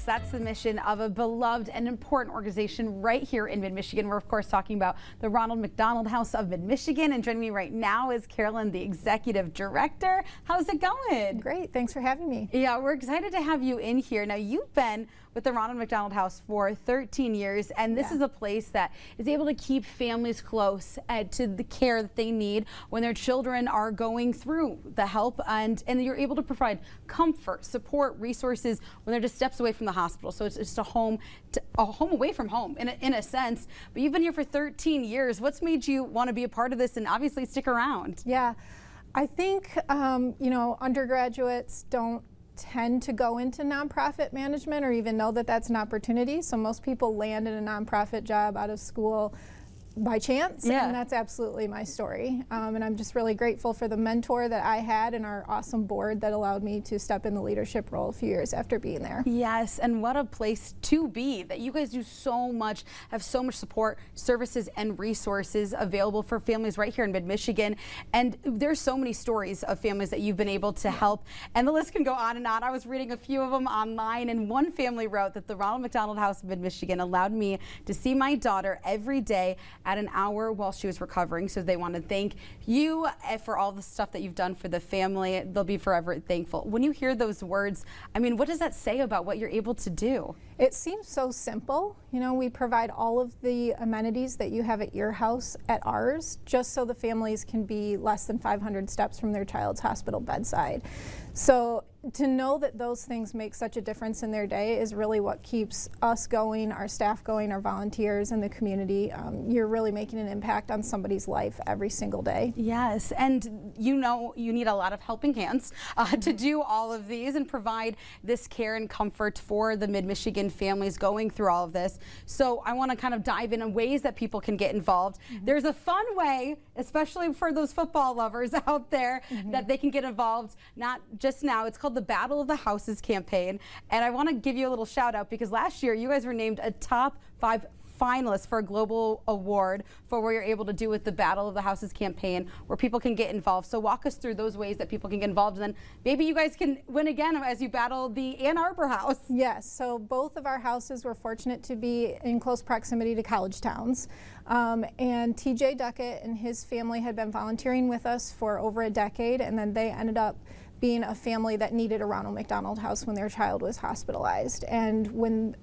That's the mission of a beloved and important organization right here in Mid-Michigan. We're of course talking about the Ronald McDonald House of Mid-Michigan, and joining me right now is Carolyn, the executive director. How's it going? Great, thanks for having me. Yeah, we're excited to have you in here. Now, you've been with the Ronald McDonald House for 13 years, and this is a place that is able to keep families close to the care that they need when their children are going through the help, and you're able to provide comfort, support, resources when they're just steps away from the hospital. So it's just a home away from home in a sense. But you've been here for 13 years. What's made you want to be a part of this and obviously stick around? Yeah, I think you know, undergraduates don't tend to go into nonprofit management or even know that that's an opportunity. So most people land in a nonprofit job out of school by chance, and that's absolutely my story. And I'm just really grateful for the mentor that I had and our awesome board that allowed me to step in the leadership role a few years after being there. Yes, and what a place to be, that you guys do so much, have so much support, services, and resources available for families right here in Mid-Michigan. And there's so many stories of families that you've been able to help, and the list can go on and on. I was reading a few of them online, and one family wrote that the Ronald McDonald House of Mid-Michigan allowed me to see my daughter every day at an hour while she was recovering. So they want to thank you for all the stuff that you've done for the family. They'll be forever thankful. When you hear those words, I mean, what does that say about what you're able to do? It seems so simple. You know, we provide all of the amenities that you have at your house at ours, just so the families can be less than 500 steps from their child's hospital bedside. So to know that those things make such a difference in their day is really what keeps us going, our staff going, our volunteers in the community. You're really making an impact on somebody's life every single day. Yes, and you know you need a lot of helping hands to do all of these and provide this care and comfort for the Mid-Michigan families going through all of this. So I want to kind of dive in ways that people can get involved. There's a fun way, especially for those football lovers out there, that they can get involved, not just now. It's called the Battle of the Houses campaign, and I want to give you a little shout out because last year you guys were named a top 5 finalist for a global award for what you're able to do with the Battle of the Houses campaign, where people can get involved. So walk us through those ways that people can get involved, and then maybe you guys can win again as you battle the Arbor house. Yes, so both of our houses were fortunate to be in close proximity to college towns. And TJ Duckett and his family had been volunteering with us for over a decade, and then they ended up being a family that needed a Ronald McDonald House when their child was hospitalized. And when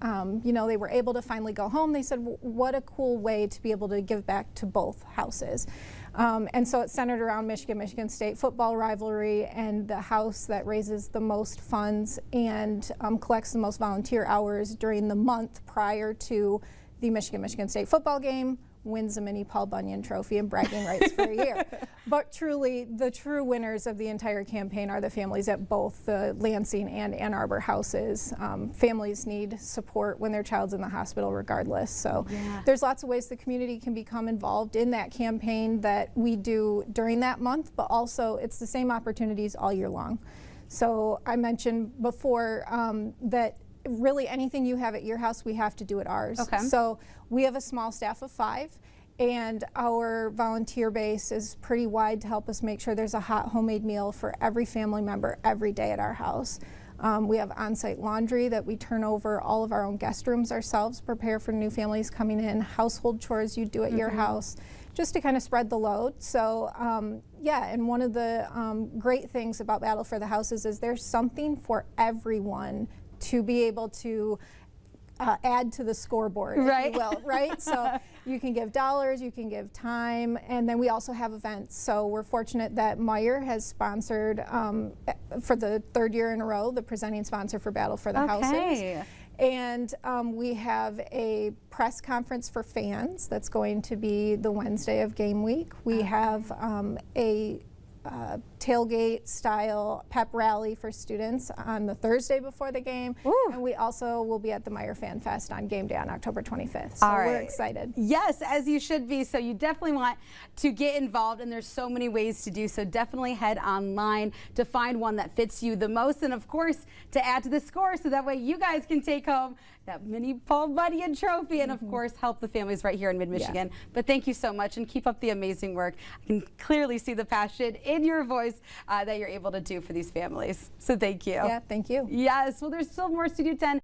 you know, they were able to finally go home, they said, what a cool way to be able to give back to both houses. And so it's centered around Michigan State football rivalry, and the house that raises the most funds and collects the most volunteer hours during the month prior to the Michigan State football game wins a mini Paul Bunyan trophy and bragging rights for a year. But truly, the true winners of the entire campaign are the families at both the Lansing and Ann Arbor houses. Families need support when their child's in the hospital regardless. So there's lots of ways the community can become involved in that campaign that we do during that month, but also it's the same opportunities all year long. So I mentioned before that really anything you have at your house, we have to do at ours. So we have a small staff of 5, and our volunteer base is pretty wide to help us make sure there's a hot homemade meal for every family member every day at our house. We have on-site laundry that we turn over all of our own guest rooms ourselves, prepare for new families coming in, household chores you do at your house, just to kind of spread the load. So yeah, and one of the great things about Battle for the Houses is there's something for everyone to be able to add to the scoreboard, if you will, right? So you can give dollars, you can give time, and then we also have events. So we're fortunate that Meyer has sponsored, for the 3rd year in a row, the presenting sponsor for Battle for the Houses. And we have a press conference for fans that's going to be the Wednesday of game week. We have a tailgate style pep rally for students on the Thursday before the game. And we also will be at the Meyer Fan Fest on game day on October 25th. So we're excited. Yes, as you should be. So you definitely want to get involved, and there's so many ways to do so. Definitely head online to find one that fits you the most, and of course to add to the score so that way you guys can take home that mini Paul Bunyan trophy and of course help the families right here in Mid-Michigan. But thank you so much, and keep up the amazing work. I can clearly see the passion in your voice that you're able to do for these families. So thank you. Yeah, thank you. Yes, well, there's still more Studio 10.